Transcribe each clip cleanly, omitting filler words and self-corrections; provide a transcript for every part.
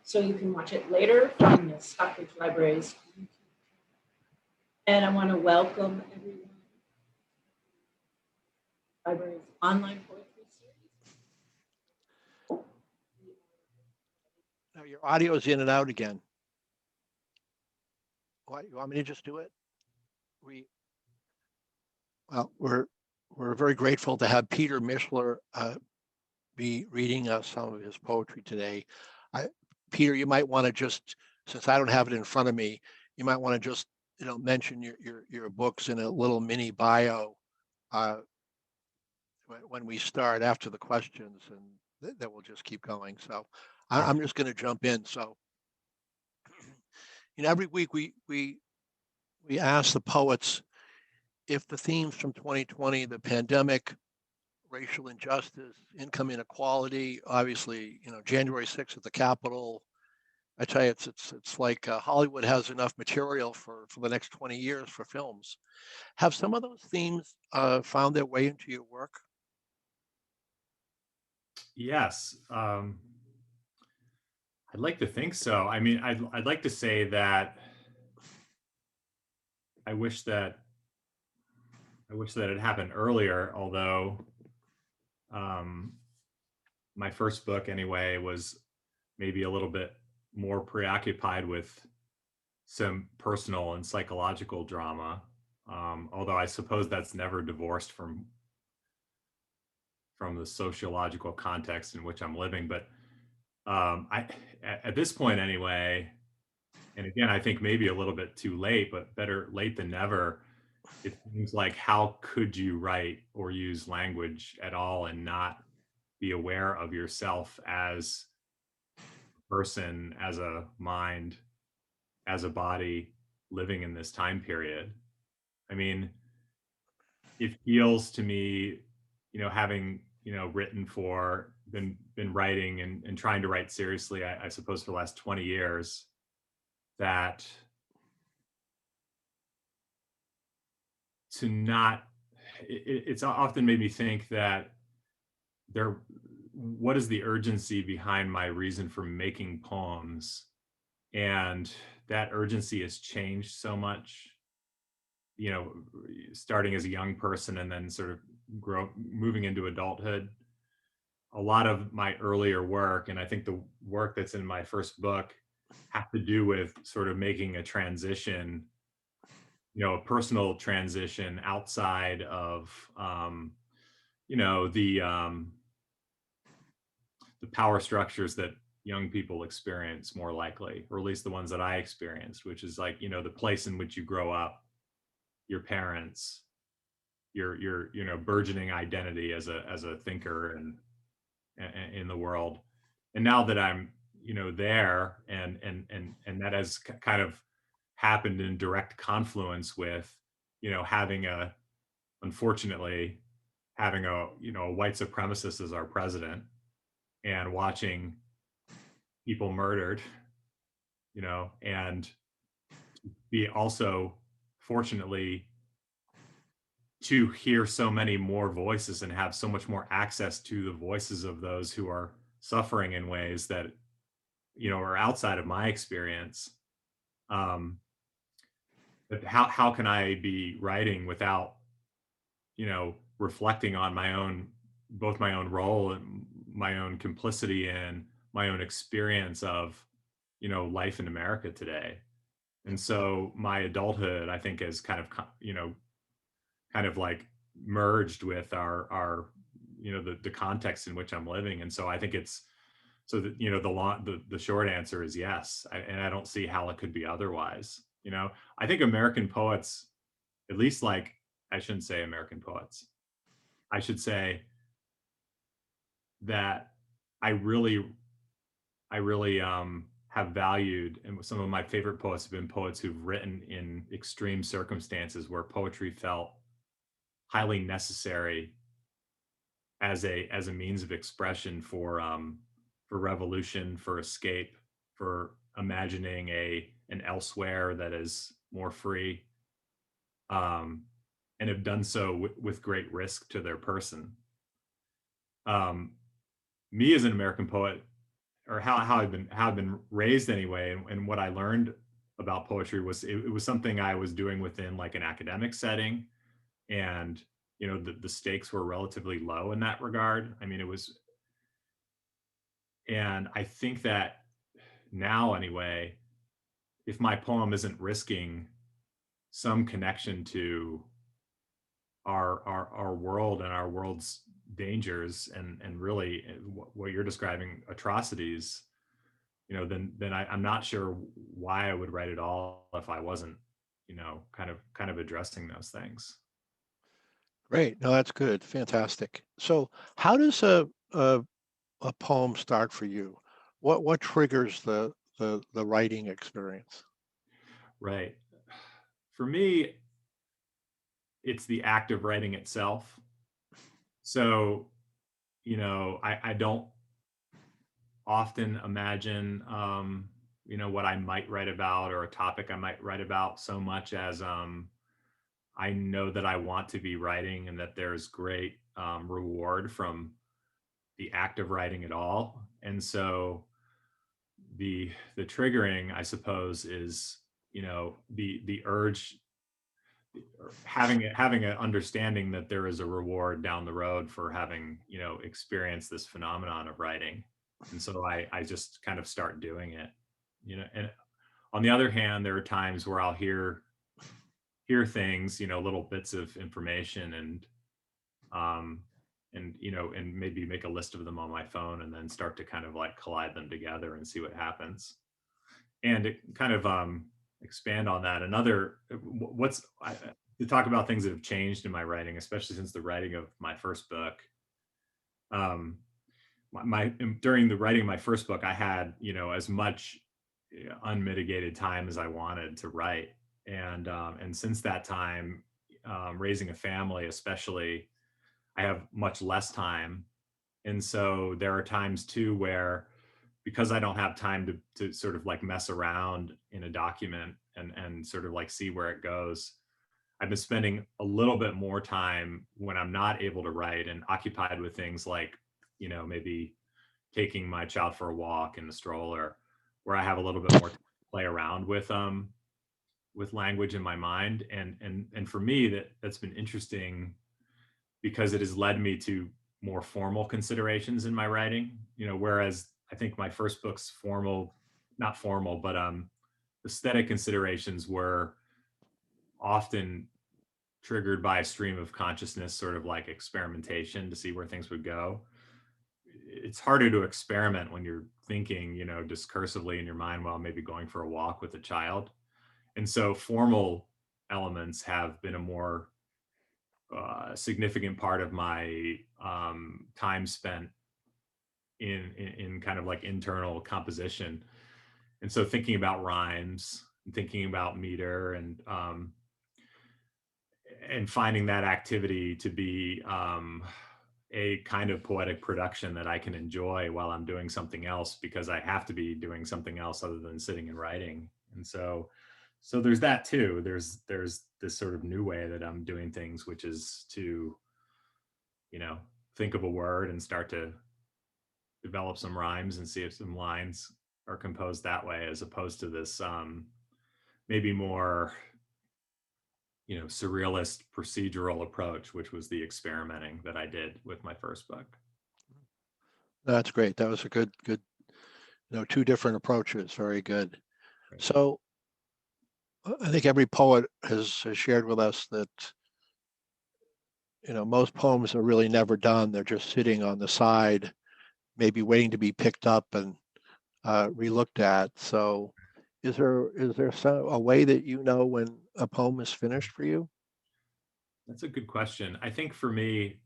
So you can watch it later from the Stockbridge Library's. And I want to welcome everyone to the library's online poetry series. Now your audio is in and out again. What, you want me to just do it? We're very grateful to have Peter Mishler be reading us some of his poetry today. Peter, you might want to just, since I don't have it in front of me, you might want to just mention your books in a little mini bio when we start after the questions, and that we'll just keep going. So I'm just going to jump in. So every week we ask the poets if the themes from 2020, the pandemic, racial injustice, income inequality, obviously, January 6th at the Capitol. I tell you, it's like Hollywood has enough material for the next 20 years for films. Have some of those themes found their way into your work? Yes, I'd like to think so. I mean, I'd like to say that I wish that it happened earlier, although my first book anyway was maybe a little bit more preoccupied with some personal and psychological drama, although I suppose that's never divorced from the sociological context in which I'm living. But at this point anyway, and again, I think maybe a little bit too late, but better late than never, it seems like, how could you write or use language at all and not be aware of yourself as a person, as a mind, as a body living in this time period? I mean, it feels to me, having, been writing and trying to write seriously, I suppose for the last 20 years, that it's often made me think that what is the urgency behind my reason for making poems? And that urgency has changed so much, starting as a young person and then sort of moving into adulthood. A lot of my earlier work, and I think the work that's in my first book, have to do with sort of making a transition, a personal transition outside of, the power structures that young people experience more likely, or at least the ones that I experienced, which is like, the place in which you grow up, your parents, your burgeoning identity as a thinker and in the world. And now that I'm there, and that has kind of happened in direct confluence with unfortunately having a white supremacist as our president and watching people murdered, and be also fortunately to hear so many more voices and have so much more access to the voices of those who are suffering in ways that are outside of my experience. But how can I be writing without reflecting on both my own role and my own complicity in my own experience of life in America today? And so my adulthood, I think, has kind of like merged with our the context in which I'm living. And so I think it's so that the short answer is yes, and I don't see how it could be otherwise. I think American poets, at least, like, I shouldn't say American poets, I should say that I really have valued, and some of my favorite poets have been poets who've written in extreme circumstances where poetry felt highly necessary as a means of expression for revolution, for escape, for imagining an elsewhere that is more free, and have done so with great risk to their person. Me as an American poet or how I've been raised anyway, and what I learned about poetry was it was something I was doing within like an academic setting, and the stakes were relatively low in that regard. I mean, it was, and I think that now anyway, if my poem isn't risking some connection to our world and our world's dangers, and really what you're describing, atrocities, then I'm not sure why I would write it all if I wasn't, kind of addressing those things. Great. No, that's good. Fantastic. So how does a poem start for you? What triggers the writing experience? Right. For me, it's the act of writing itself. So, I don't often imagine, what I might write about or a topic I might write about so much as I know that I want to be writing, and that there's great reward from the act of writing at all. And so the triggering, I suppose, is the urge, having an understanding that there is a reward down the road for having experienced this phenomenon of writing. And so I just kind of start doing it. And on the other hand, there are times where I'll hear things, little bits of information, um and maybe make a list of them on my phone, and then start to kind of like collide them together and see what happens. And it kind of expand on that. Another to talk about things that have changed in my writing, especially since the writing of my first book. um my During the writing of my first book, I had as much unmitigated time as I wanted to write. And since that time, raising a family especially, I have much less time. And so there are times too where, because I don't have time to sort of like mess around in a document and sort of like see where it goes, I've been spending a little bit more time when I'm not able to write and occupied with things like, maybe taking my child for a walk in the stroller, where I have a little bit more time to play around with language in my mind. And for me, that's been interesting, because it has led me to more formal considerations in my writing. Whereas I think my first book's not formal, but aesthetic considerations were often triggered by a stream of consciousness, sort of like experimentation to see where things would go. It's harder to experiment when you're thinking, discursively in your mind while maybe going for a walk with a child. And so formal elements have been a more significant part of my time spent in kind of like internal composition. And so thinking about rhymes, and thinking about meter, and finding that activity to be a kind of poetic production that I can enjoy while I'm doing something else, because I have to be doing something else other than sitting and writing. And so there's that too. There's this sort of new way that I'm doing things, which is to, think of a word and start to develop some rhymes and see if some lines are composed that way, as opposed to this maybe more surrealist procedural approach, which was the experimenting that I did with my first book. That's great. That was a good, two different approaches. Very good. Right. So I think every poet has shared with us that, most poems are really never done. They're just sitting on the side, maybe waiting to be picked up and relooked at. So is there a way that when a poem is finished for you? That's a good question. I think for me,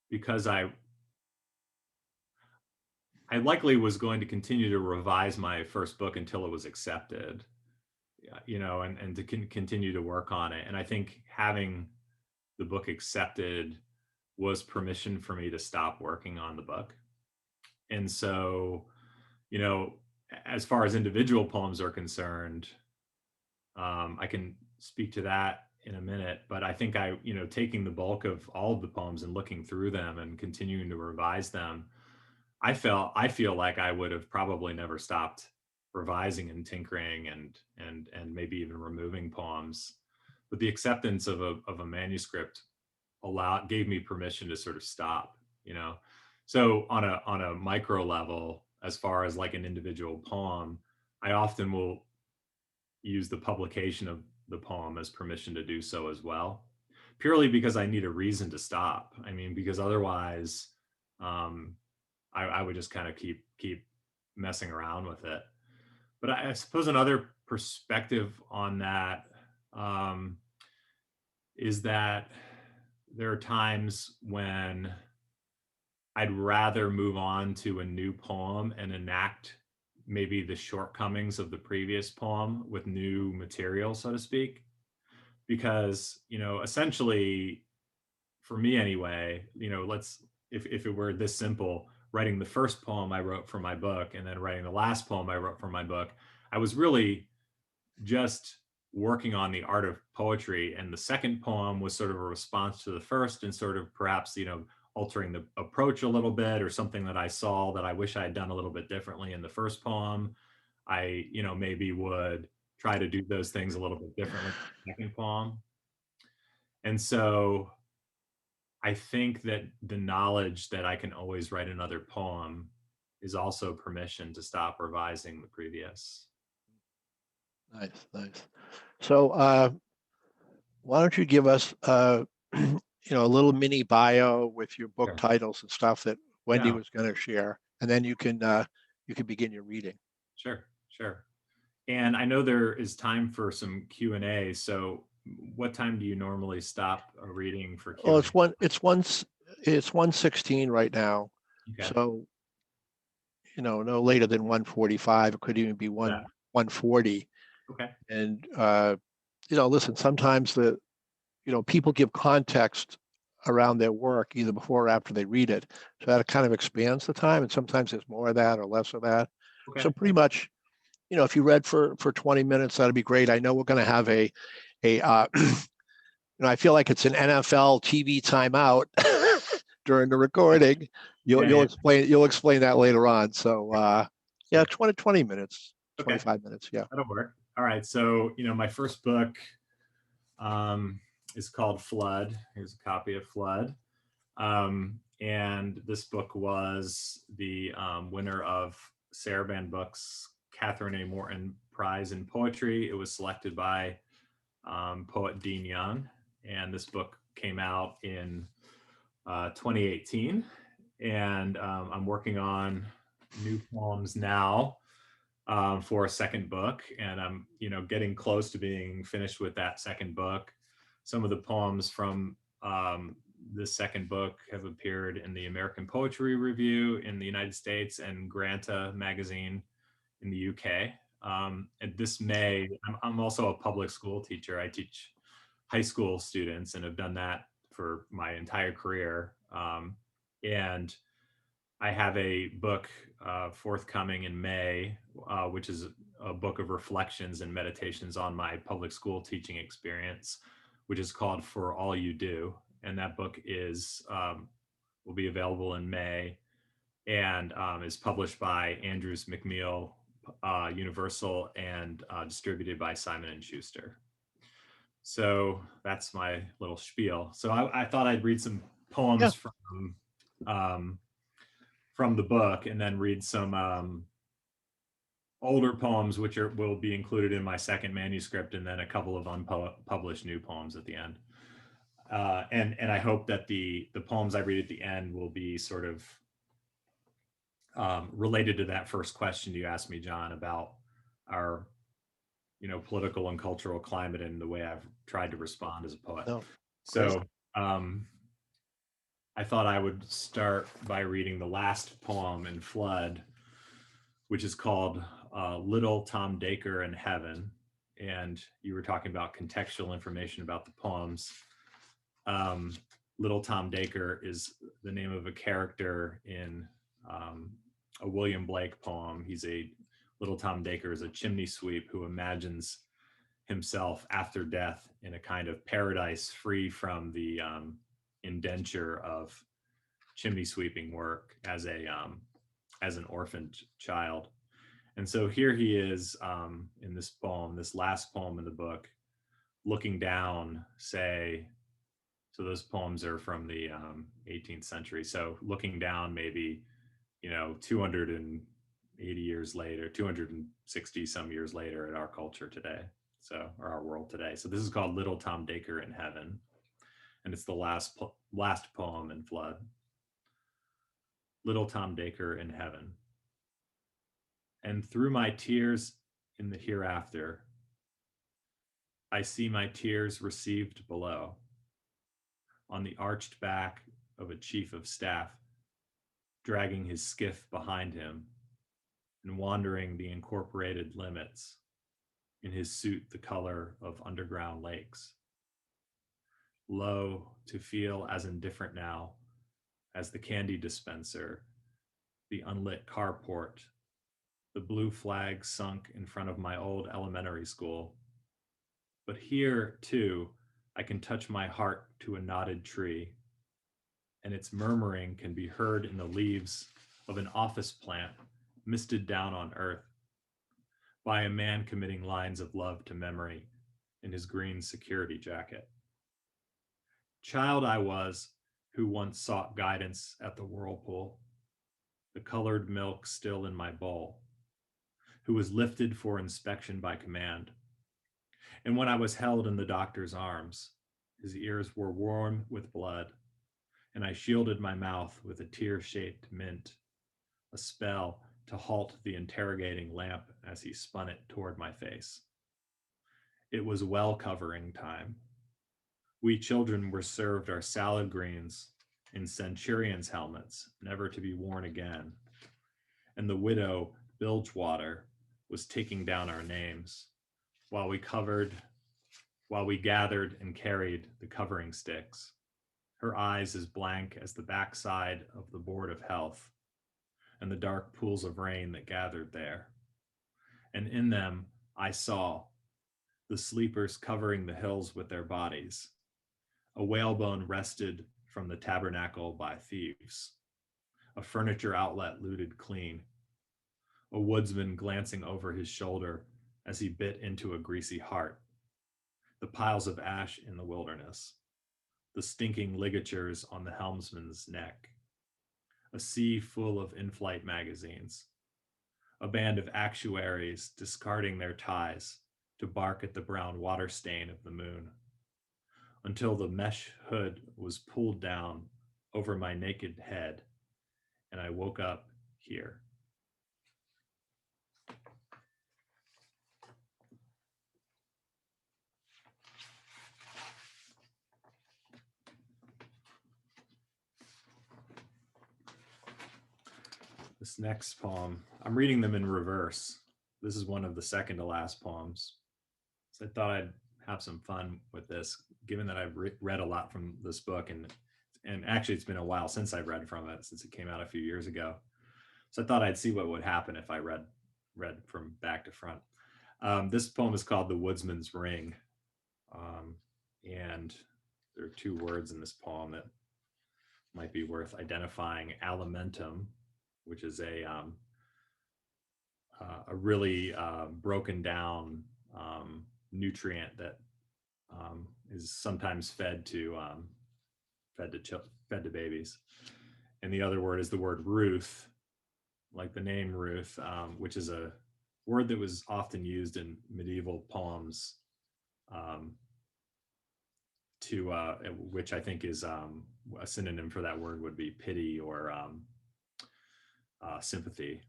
because I likely was going to continue to revise my first book until it was accepted, and to continue to work on it. And I think having the book accepted was permission for me to stop working on the book. And so, as far as individual poems are concerned, I can speak to that in a minute, but I think taking the bulk of all of the poems and looking through them and continuing to revise them, I feel like I would have probably never stopped revising and tinkering and maybe even removing poems. But the acceptance of a manuscript gave me permission to sort of stop, you know. So on a micro level, as far as like an individual poem, I often will use the publication of the poem as permission to do so as well, purely because I need a reason to stop. I mean, because otherwise, I would just kind of keep messing around with it. But I suppose another perspective on that um, is that there are times when I'd rather move on to a new poem and enact maybe the shortcomings of the previous poem with new material, so to speak. Because, you know, essentially, for me anyway, you know, if it were this simple, writing the first poem I wrote for my book and then writing the last poem I wrote for my book, I was really just working on the art of poetry. And the second poem was sort of a response to the first and sort of perhaps, you know, altering the approach a little bit or something that I saw that I wish I had done a little bit differently in the first poem. I, you know, maybe would try to do those things a little bit differently in the second poem. And so I think that the knowledge that I can always write another poem is also permission to stop revising the previous. Nice, nice. So why don't you give us you know, a little mini bio with your book Sure. titles and stuff that Wendy Yeah. was going to share, and then you can begin your reading. Sure, sure. And I know there is time for some Q&A. So what time do you normally stop a reading for Q&A? Well, it's 1:16 right now. Okay. So, you know, no later than 1:45. It could even be 1:40. Okay. And you know, listen, sometimes you know, people give context around their work either before or after they read it. So that kind of expands the time. And sometimes there's more of that or less of that. Okay. So pretty much, you know, if you read for 20 minutes, that'd be great. I know we're going to have a you know, I feel like it's an NFL TV timeout during the recording. You'll explain that later on. So yeah, 20 minutes, Okay. 25 minutes. Yeah. That'll work. All right. So, you know, my first book is called Flood. Here's a copy of Flood. And this book was the winner of Sarah Ban Books' Catherine A. Morton Prize in Poetry. It was selected by poet Dean Young. And this book came out in 2018. And I'm working on new poems now for a second book. And I'm, you know, getting close to being finished with that second book. Some of the poems from this second book have appeared in the American Poetry Review in the United States and Granta magazine in the UK. And this May, I'm also a public school teacher. I teach high school students and have done that for my entire career. And I have a book forthcoming in May, which is a book of reflections and meditations on my public school teaching experience, which is called For All You Do. And that book will be available in May and is published by Andrews McMeel Universal and distributed by Simon & Schuster. So that's my little spiel. So I thought I'd read some poems from the book and then read some older poems, which will be included in my second manuscript, and then a couple of unpublished new poems at the end. And I hope that the poems I read at the end will be sort of related to that first question you asked me, John, about our, you know, political and cultural climate and the way I've tried to respond as a poet. No, so I thought I would start by reading the last poem in Flood, which is called Little Tom Daker in Heaven. And you were talking about contextual information about the poems. Little Tom Daker is the name of a character in a William Blake poem. Little Tom Daker is a chimney sweep who imagines himself after death in a kind of paradise free from the indenture of chimney sweeping work as a as an orphaned child. And so here he is in this poem, this last poem in the book, looking down, say, so those poems are from the 18th century. So looking down maybe, 280 years later, 260 some years later at our culture today. So, or our world today. So this is called Little Tom Daker in Heaven. And it's the last poem in Flood. Little Tom Daker in Heaven. And through my tears in the hereafter, I see my tears received below, on the arched back of a chief of staff, dragging his skiff behind him and wandering the incorporated limits in his suit the color of underground lakes. Lo, to feel as indifferent now as the candy dispenser, the unlit carport, the blue flag sunk in front of my old elementary school. But here, too, I can touch my heart to a knotted tree, and its murmuring can be heard in the leaves of an office plant misted down on earth by a man committing lines of love to memory in his green security jacket. Child I was, who once sought guidance at the whirlpool, the colored milk still in my bowl, who was lifted for inspection by command. And when I was held in the doctor's arms, his ears were warm with blood, and I shielded my mouth with a tear-shaped mint, a spell to halt the interrogating lamp as he spun it toward my face. It was well covering time. We children were served our salad greens in centurions' helmets, never to be worn again. And the widow, Bilgewater, was taking down our names while we gathered and carried the covering sticks, her eyes as blank as the backside of the Board of Health and the dark pools of rain that gathered there. And in them I saw the sleepers covering the hills with their bodies, a whalebone wrested from the tabernacle by thieves, a furniture outlet looted clean, a woodsman glancing over his shoulder as he bit into a greasy heart, the piles of ash in the wilderness, the stinking ligatures on the helmsman's neck, a sea full of in-flight magazines, a band of actuaries discarding their ties to bark at the brown water stain of the moon, until the mesh hood was pulled down over my naked head, and I woke up here. This next poem, I'm reading them in reverse. This is one of the second to last poems. So I thought I'd have some fun with this, given that I've read a lot from this book, and actually it's been a while since I've read from it, since it came out a few years ago. So I thought I'd see what would happen if I read from back to front. This poem is called The Woodsman's Ring. And there are two words in this poem that might be worth identifying: alimentum, which is a really broken down nutrient that is sometimes fed to babies. And the other word is the word Ruth, like the name Ruth, which is a word that was often used in medieval poems, which I think is a synonym for that word would be pity or sympathy.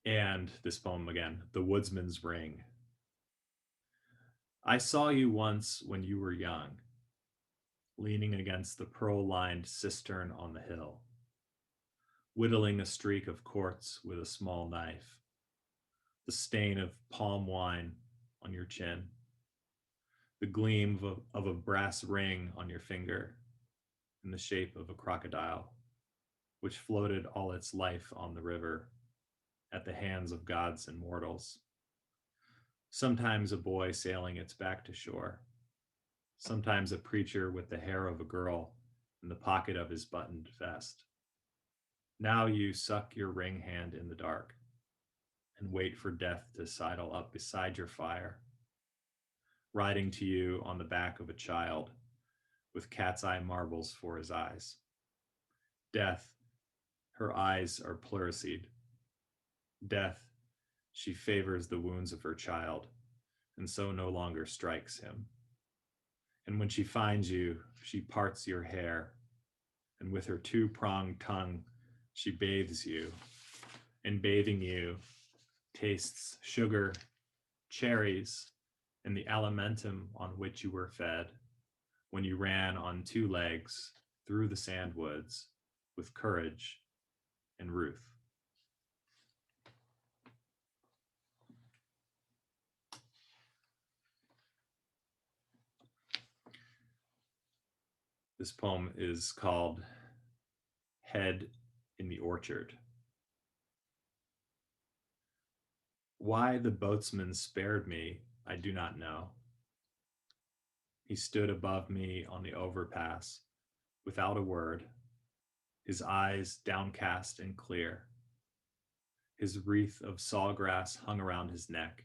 And this poem again, The Woodsman's Ring. I saw you once when you were young, leaning against the pearl-lined cistern on the hill, whittling a streak of quartz with a small knife, the stain of palm wine on your chin, the gleam of a brass ring on your finger in the shape of a crocodile, which floated all its life on the river at the hands of gods and mortals. Sometimes a boy sailing its back to shore, sometimes a preacher with the hair of a girl in the pocket of his buttoned vest. Now you suck your ring hand in the dark and wait for death to sidle up beside your fire, riding to you on the back of a child with cat's eye marbles for his eyes. Death, her eyes are pleurised. Death, she favors the wounds of her child, and so no longer strikes him. And when she finds you, she parts your hair, and with her two-pronged tongue, she bathes you. And bathing you, tastes sugar, cherries, and the alimentum on which you were fed when you ran on two legs through the sandwoods with courage and Ruth. This poem is called Head in the Orchard. Why the boatsman spared me, I do not know. He stood above me on the overpass without a word, his eyes downcast and clear. His wreath of sawgrass hung around his neck.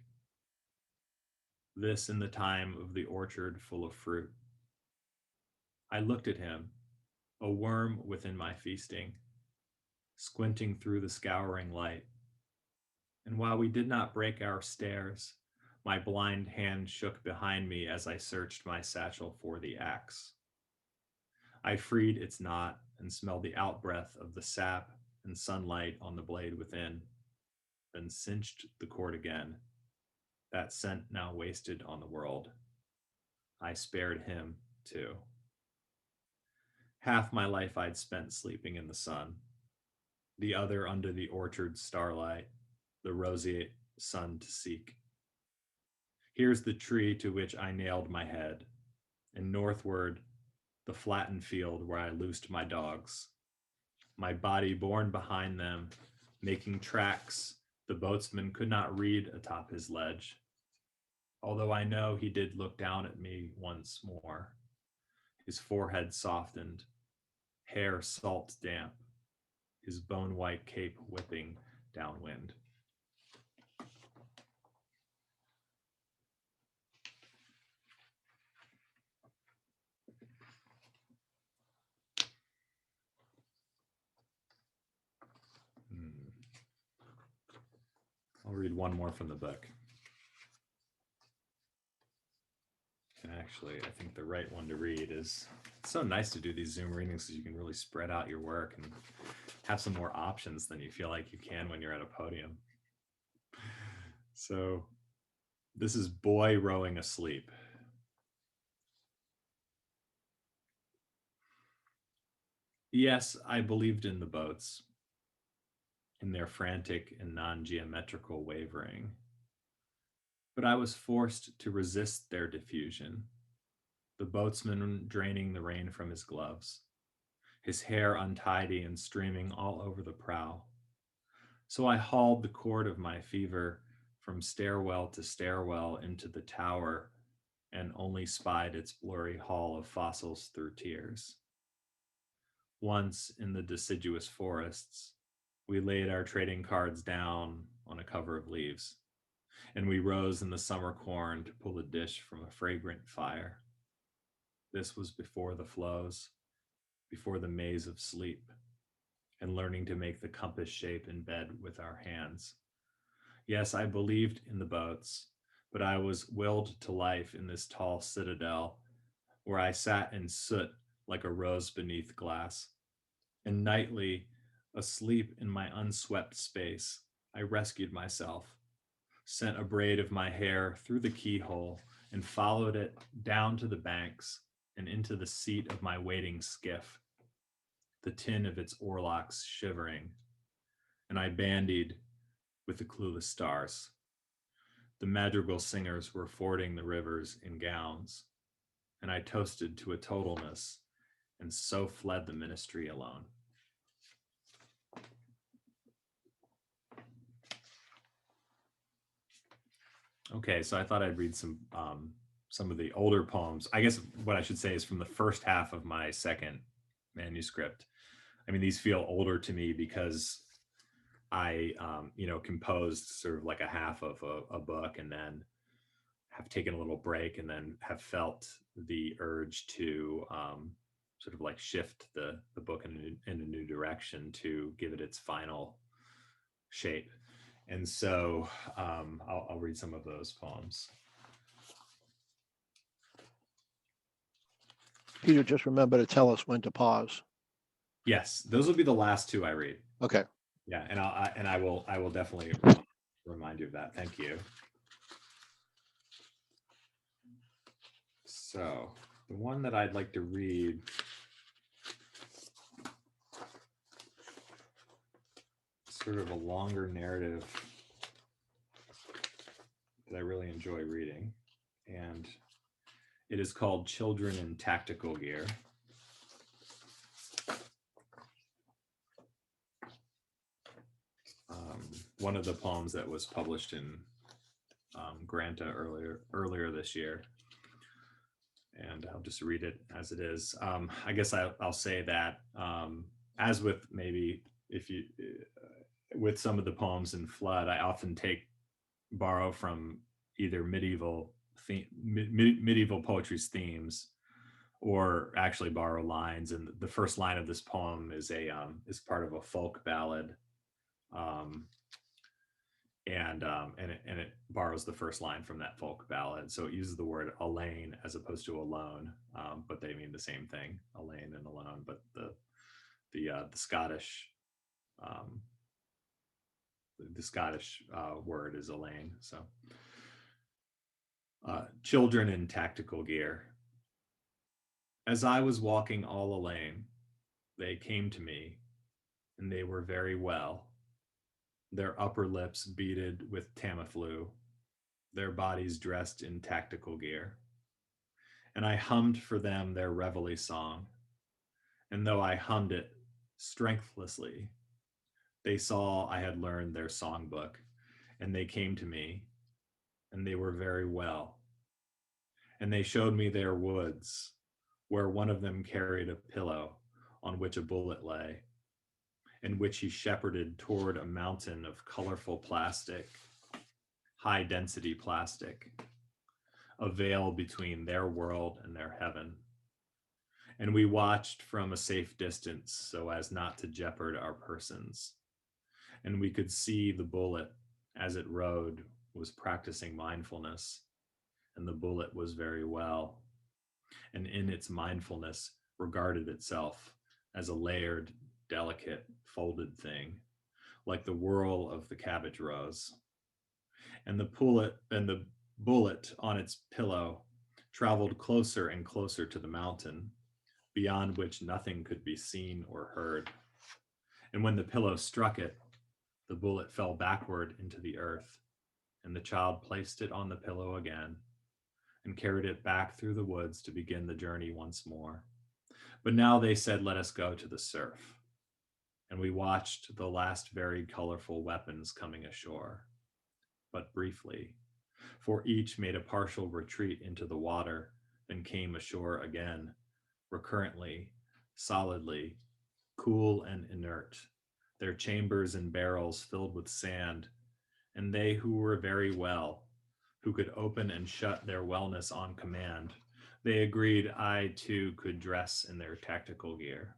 This in the time of the orchard full of fruit. I looked at him, a worm within my feasting, squinting through the scouring light. And while we did not break our stares, my blind hand shook behind me as I searched my satchel for the axe. I freed its knot and smelled the outbreath of the sap and sunlight on the blade within, then cinched the cord again, that scent now wasted on the world. I spared him too. Half my life I'd spent sleeping in the sun, the other under the orchard starlight, the roseate sun to seek. Here's the tree to which I nailed my head, and northward, the flattened field where I loosed my dogs, my body borne behind them, making tracks the boatsman could not read atop his ledge, although I know he did look down at me once more, his forehead softened, hair salt damp, his bone-white cape whipping downwind. I'll read one more from the book. And actually, I think the right one to read is, it's so nice to do these Zoom readings because you can really spread out your work and have some more options than you feel like you can when you're at a podium. So this is Boy Rowing Asleep. Yes, I believed in the boats, in their frantic and non-geometrical wavering. But I was forced to resist their diffusion, the boatsman draining the rain from his gloves, his hair untidy and streaming all over the prow. So I hauled the cord of my fever from stairwell to stairwell into the tower and only spied its blurry hall of fossils through tears. Once in the deciduous forests, we laid our trading cards down on a cover of leaves, and we rose in the summer corn to pull a dish from a fragrant fire. This was before the flows, before the maze of sleep, and learning to make the compass shape in bed with our hands. Yes, I believed in the boats, but I was willed to life in this tall citadel where I sat in soot like a rose beneath glass. And nightly, asleep in my unswept space, I rescued myself, sent a braid of my hair through the keyhole and followed it down to the banks and into the seat of my waiting skiff, the tin of its oarlocks shivering, and I bandied with the clueless stars. The madrigal singers were fording the rivers in gowns, and I toasted to a totalness, and so fled the ministry alone. Okay, so I thought I'd read some of the older poems. I guess what I should say is from the first half of my second manuscript. I mean, these feel older to me because I, composed sort of like a half of a book and then have taken a little break and then have felt the urge to sort of like shift the book in a new direction to give it its final shape. And so I'll read some of those poems. Peter, just remember to tell us when to pause. Yes, those will be the last two I read. Okay. Yeah, and I will definitely remind you of that. Thank you. So the one that I'd like to read is sort of a longer narrative that I really enjoy reading, and it is called Children in Tactical Gear. One of the poems that was published in Granta earlier this year. And I'll just read it as it is. I guess I'll say that as with maybe with some of the poems in Flood, I often borrow from either medieval poetry's themes, or actually borrow lines. And the first line of this poem is part of a folk ballad. And it borrows the first line from that folk ballad. So it uses the word Elaine as opposed to alone, but they mean the same thing, Elaine and alone. But the Scottish word is Elaine. So children in tactical gear. As I was walking all Elaine, they came to me, and they were very well. Their upper lips beaded with Tamiflu, their bodies dressed in tactical gear. And I hummed for them their reveille song. And though I hummed it strengthlessly, they saw I had learned their songbook, and they came to me, and they were very well. And they showed me their woods, where one of them carried a pillow on which a bullet lay, in which he shepherded toward a mountain of colorful plastic, high density plastic, a veil between their world and their heaven. And we watched from a safe distance so as not to jeopard our persons. And we could see the bullet as it rode was practicing mindfulness, and the bullet was very well, and in its mindfulness regarded itself as a layered, delicate, folded thing, like the whirl of the cabbage rose. And the bullet on its pillow traveled closer and closer to the mountain, beyond which nothing could be seen or heard. And when the pillow struck it, the bullet fell backward into the earth, and the child placed it on the pillow again and carried it back through the woods to begin the journey once more. But now they said, let us go to the surf. And we watched the last varied colorful weapons coming ashore, but briefly, for each made a partial retreat into the water, then came ashore again, recurrently, solidly, cool and inert, their chambers and barrels filled with sand, and they who were very well, who could open and shut their wellness on command, they agreed I too could dress in their tactical gear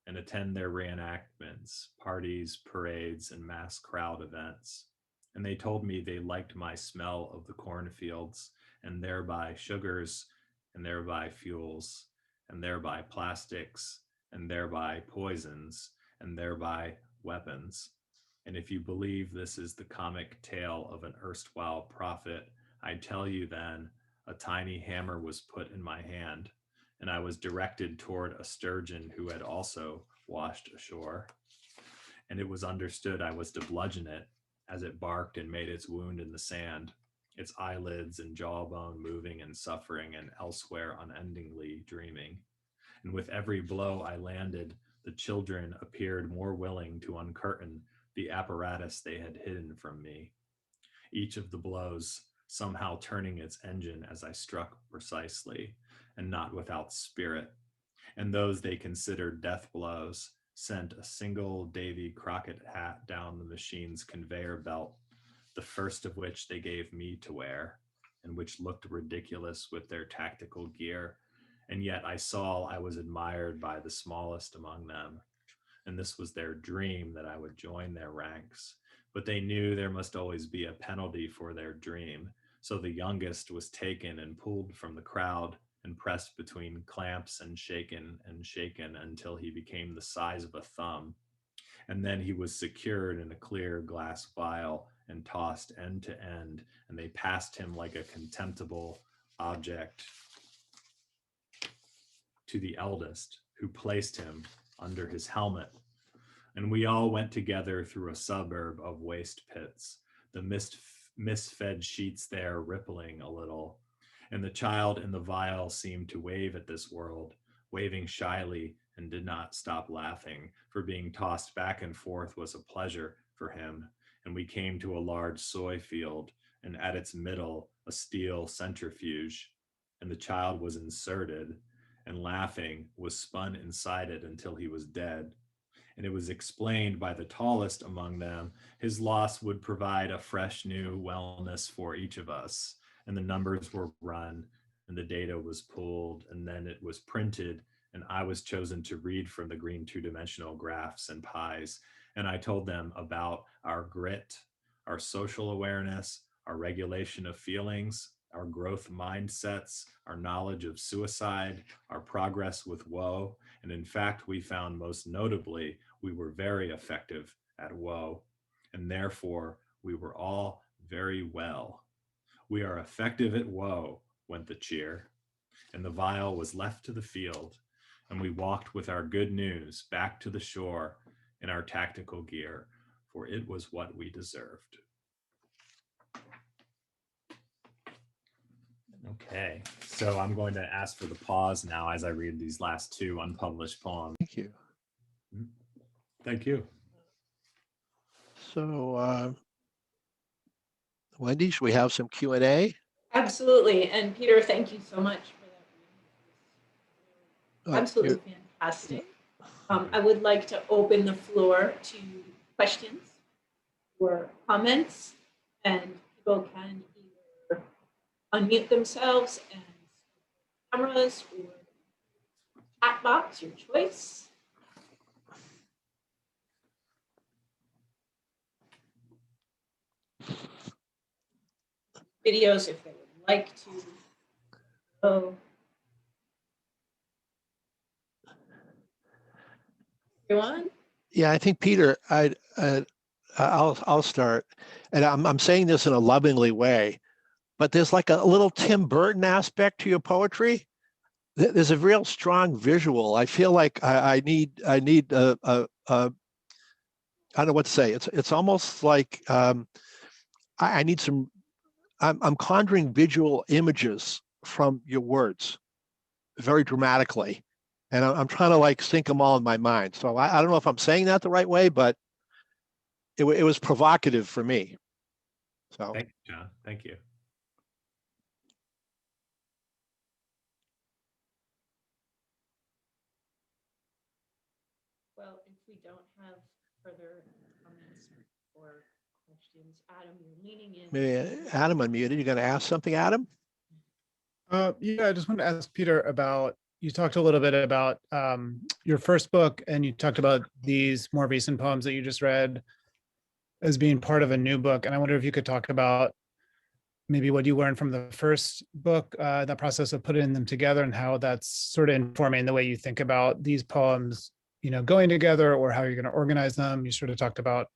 and attend their reenactments, parties, parades, and mass crowd events. And they told me they liked my smell of the cornfields, and thereby sugars, and thereby fuels, and thereby plastics, and thereby poisons, and thereby weapons. And if you believe this is the comic tale of an erstwhile prophet, I tell you then, a tiny hammer was put in my hand, and I was directed toward a sturgeon who had also washed ashore. And it was understood I was to bludgeon it as it barked and made its wound in the sand, its eyelids and jawbone moving and suffering and elsewhere unendingly dreaming. And with every blow I landed, the children appeared more willing to uncurtain the apparatus they had hidden from me. Each of the blows somehow turning its engine as I struck precisely and not without spirit. And those they considered death blows sent a single Davy Crockett hat down the machine's conveyor belt, the first of which they gave me to wear, and which looked ridiculous with their tactical gear. And yet I saw I was admired by the smallest among them. And this was their dream that I would join their ranks. But they knew there must always be a penalty for their dream. So the youngest was taken and pulled from the crowd and pressed between clamps and shaken until he became the size of a thumb. And then he was secured in a clear glass vial and tossed end to end, and they passed him like a contemptible object to the eldest, who placed him under his helmet. And we all went together through a suburb of waste pits, the misfed sheets there rippling a little. And the child in the vial seemed to wave at this world, waving shyly, and did not stop laughing, for being tossed back and forth was a pleasure for him. And we came to a large soy field, and at its middle a steel centrifuge, and the child was inserted, and laughing was spun inside it until he was dead. And it was explained by the tallest among them, his loss would provide a fresh new wellness for each of us. And the numbers were run, and the data was pulled, and then it was printed, and I was chosen to read from the green two-dimensional graphs and pies. And I told them about our grit, our social awareness, our regulation of feelings, our growth mindsets, our knowledge of suicide, our progress with woe. And in fact, we found most notably, we were very effective at woe. And therefore, we were all very well. We are effective at woe, went the cheer. And the vial was left to the field. And we walked with our good news back to the shore in our tactical gear, for it was what we deserved. Okay, so I'm going to ask for the pause now as I read these last two unpublished poems. Thank you. Thank you. So, Wendy, should we have some Q&A? Absolutely. And Peter, thank you so much for that. Absolutely fantastic. I would like to open the floor to questions or comments, and people can either unmute themselves and cameras or chat box, your choice. Videos if they would like to. Oh. Everyone? Yeah, I think Peter, I'll start, and I'm saying this in a lovingly way, but there's like a little Tim Burton aspect to your poetry. There's a real strong visual. I feel like I need I don't know what to say. It's almost like I need some. I'm conjuring visual images from your words, very dramatically, and I'm trying to like sync them all in my mind. So I don't know if I'm saying that the right way, but it was provocative for me. So thank you, John. Thank you. Well, if we don't have further comments or questions, Adam, you're leaning in. maybe Adam unmuted. You're going to ask something, Adam? Yeah, I just wanted to ask Peter about, you talked a little bit about your first book, and you talked about these more recent poems that you just read as being part of a new book. And I wonder if you could talk about maybe what you learned from the first book, that process of putting them together, and how that's sort of informing the way you think about these poems, you know, going together, or how you're going to organize them. You sort of talked about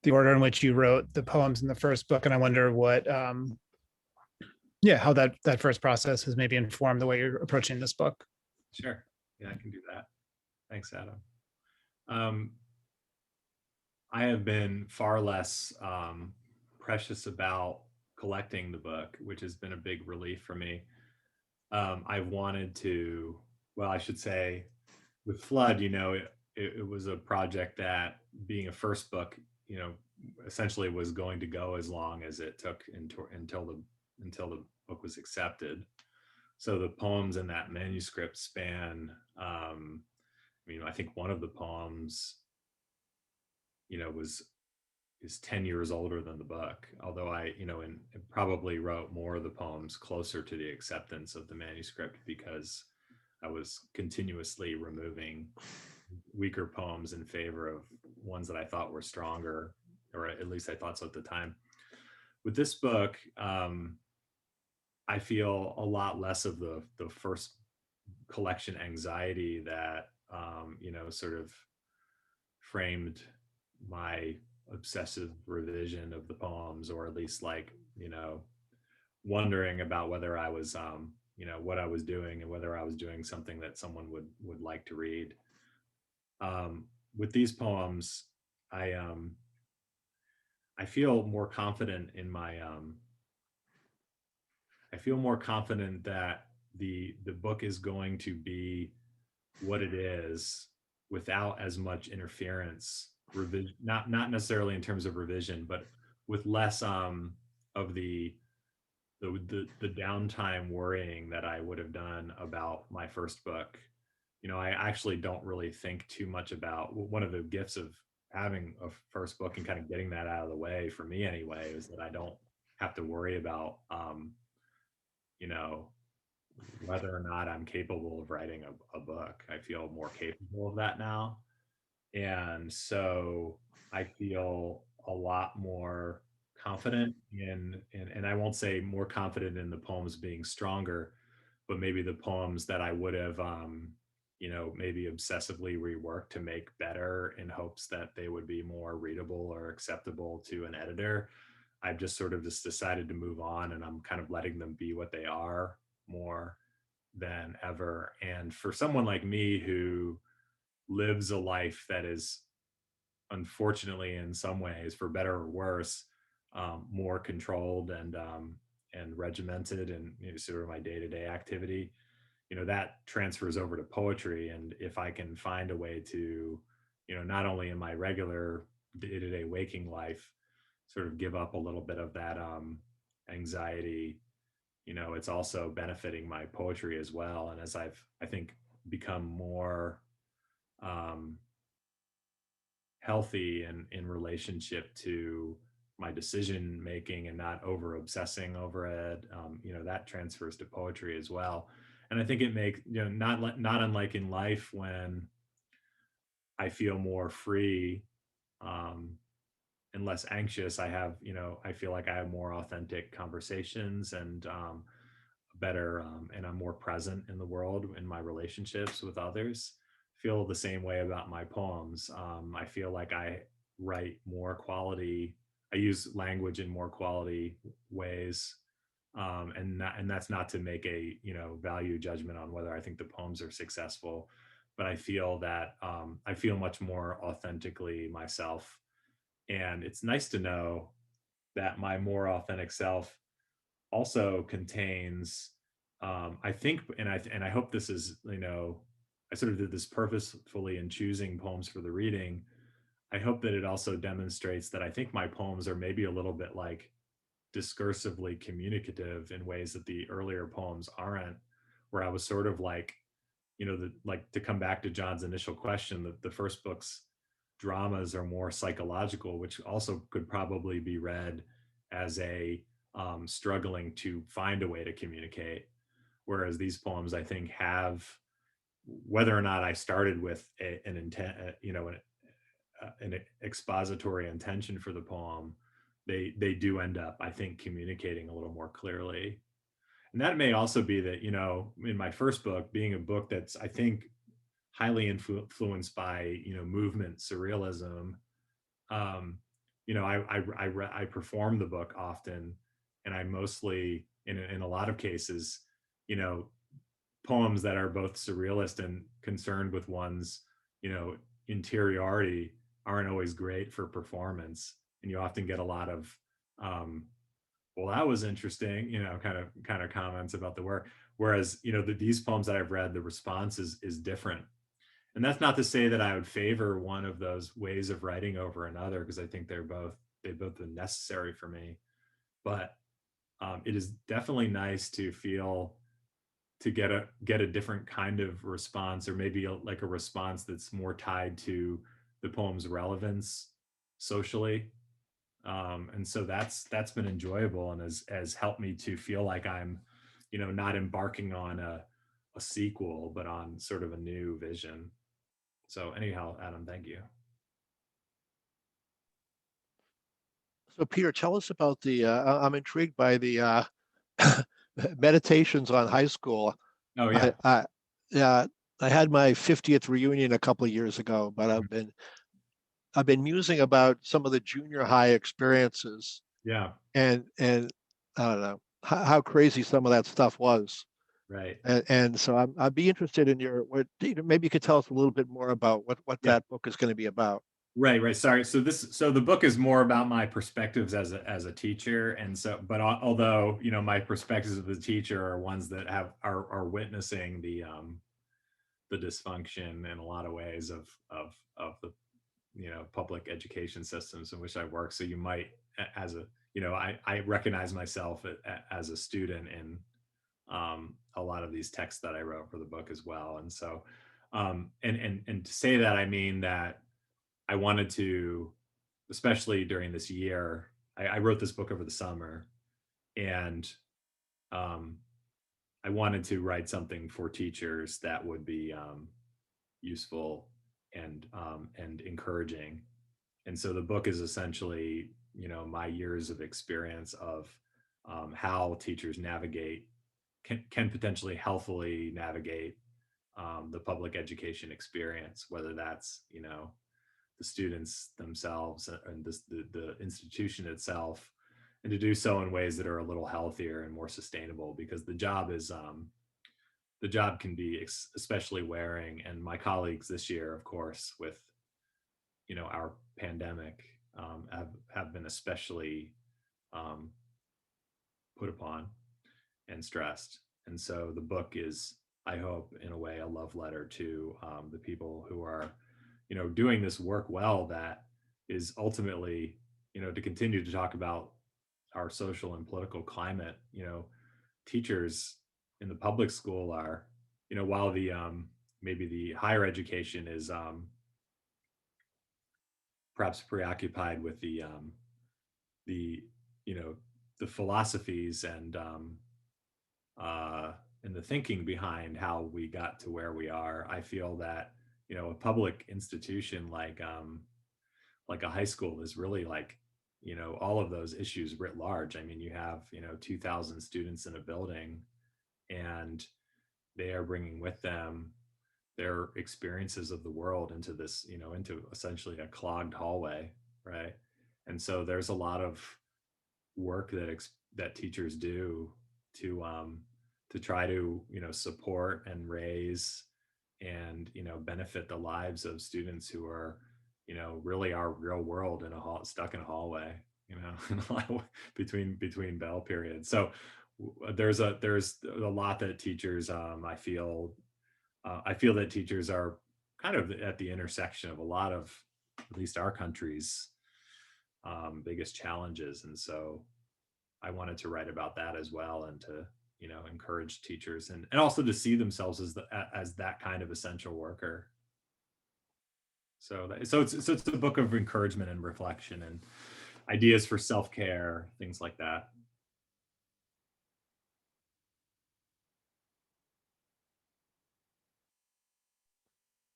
the order in which you wrote the poems in the first book, and I wonder what, how that first process has maybe informed the way you're approaching this book. Sure. Yeah, I can do that. Thanks, Adam. I have been far less precious about collecting the book, which has been a big relief for me. I wanted to, well, I should say, with Flood, you know, it was a project that, being a first book, you know, essentially was going to go as long as it took until the book was accepted. So the poems in that manuscript span, mean, I think one of the poems, is 10 years older than the book, although I, and probably wrote more of the poems closer to the acceptance of the manuscript because I was continuously removing weaker poems in favor of ones that I thought were stronger, or at least I thought so at the time. With this book, I feel a lot less of the first collection anxiety that sort of framed my obsessive revision of the poems, or at least wondering about whether I was what I was doing and whether I was doing something that someone would like to read. With these poems, I feel more confident in my I feel more confident that the book is going to be what it is without as much interference, revision, not necessarily in terms of revision, but with less of the downtime worrying that I would have done about my first book. I actually don't really think too much about, one of the gifts of having a first book and kind of getting that out of the way, for me anyway, is that I don't have to worry about you know whether or not I'm capable of writing a book. I feel more capable of that now. And so I feel a lot more confident and I won't say more confident in the poems being stronger, but maybe the poems that I would have, maybe obsessively reworked to make better in hopes that they would be more readable or acceptable to an editor. I've just sort of just decided to move on, and I'm kind of letting them be what they are more than ever. And for someone like me who lives a life that is, unfortunately, in some ways, for better or worse, more controlled and regimented, and sort of my day-to-day activity, that transfers over to poetry. And if I can find a way to, not only in my regular day-to-day waking life, sort of give up a little bit of that anxiety, it's also benefiting my poetry as well. And as I think, become more healthy in relationship to my decision making and not over obsessing over it, that transfers to poetry as well. And I think it makes, not unlike in life, when I feel more free and less anxious, I feel like I have more authentic conversations and better, and I'm more present in the world, in my relationships with others. Feel the same way about my poems. I feel like I write more quality. I use language in more quality ways, and that's not to make a value judgment on whether I think the poems are successful, but I feel that I feel much more authentically myself, and it's nice to know that my more authentic self also contains, I think, and I hope this is, I sort of did this purposefully in choosing poems for the reading. I hope that it also demonstrates that I think my poems are maybe a little bit like discursively communicative in ways that the earlier poems aren't, where I was sort of like, like, to come back to John's initial question, that the first book's dramas are more psychological, which also could probably be read as a struggling to find a way to communicate. Whereas these poems, I think, have, whether or not I started with an intent, an expository intention for the poem, they do end up, I think, communicating a little more clearly. And that may also be that, in my first book, being a book that's, I think, highly influenced by, movement surrealism, I perform the book often, and I mostly, in a lot of cases, poems that are both surrealist and concerned with one's, interiority aren't always great for performance, and you often get a lot of, well, that was interesting, kind of comments about the work. Whereas, these poems that I've read, the response is different. And that's not to say that I would favor one of those ways of writing over another, because I think they've both been necessary for me. But it is definitely nice to to get a different kind of response, or maybe like a response that's more tied to the poem's relevance socially. And so that's been enjoyable, and has helped me to feel like I'm, not embarking on a sequel, but on sort of a new vision. So anyhow, Adam, thank you. So Peter, tell us about I'm intrigued by the meditations on high school. Oh yeah. I had my 50th reunion a couple of years ago, but I've been musing about some of the junior high experiences. Yeah. And I don't know how crazy some of that stuff was. Right. And so I'd be interested in maybe you could tell us a little bit more about what that book is going to be about. Right. Sorry. So the book is more about my perspectives as a teacher. And so, but although, my perspectives as a teacher are ones that are witnessing the dysfunction in a lot of ways of the, public education systems in which I work. So you might, as a, I recognize myself as a student in a lot of these texts that I wrote for the book as well. And so, and to say that, I mean that I wanted to, especially during this year, I wrote this book over the summer, and I wanted to write something for teachers that would be useful and encouraging. And so the book is essentially, my years of experience of how teachers can potentially healthfully navigate the public education experience, whether that's, the students themselves and the institution itself, and to do so in ways that are a little healthier and more sustainable, because the job can be especially wearing. And my colleagues this year, of course, with our pandemic, have been especially put upon and stressed. And so the book is, I hope, in a way, a love letter to the people who are doing this work well, that is ultimately, to continue to talk about our social and political climate. Teachers in the public school are, while the maybe the higher education is perhaps preoccupied with the the philosophies and the thinking behind how we got to where we are. I feel that a public institution like a high school is really like all of those issues writ large. I mean, you have 2,000 students in a building, and they are bringing with them their experiences of the world into this, into essentially a clogged hallway, right? And so there's a lot of work that teachers do to try to support and raise and benefit the lives of students who are really our real world stuck in a hallway, between bell periods. So there's a lot that teachers I feel that teachers are kind of at the intersection of a lot of, at least our country's biggest challenges. And so I wanted to write about that as well, and to encourage teachers, and also to see themselves as that kind of essential worker. So it's a book of encouragement and reflection and ideas for self-care, things like that.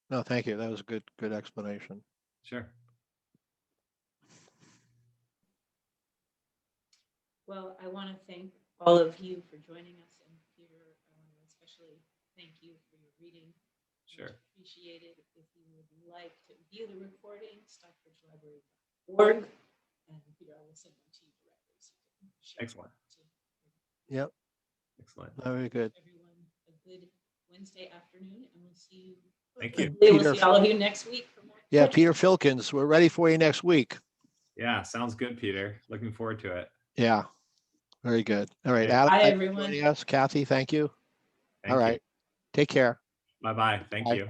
No, thank you. That was a good explanation. Sure. Well, I want to thank all of you for joining us, and Peter, I want to especially thank you for your reading. Sure. Appreciate it. If you would like to view the recording, stockbridgelibrary.org, and Peter, I will send them to you directly. So you can share. Excellent. Yep. Excellent. Very good. Everyone, a good Wednesday afternoon, and we'll see you. Thank you. We'll see all of you next week for more. Yeah, Peter Filkins, we're ready for you next week. Yeah, sounds good, Peter. Looking forward to it. Yeah, very good. All right, Okay. Adam, Bye, thanks for everyone. joining us. Kathy, thank you. Thank All you. right, take care. Bye-bye. Thank Bye. you.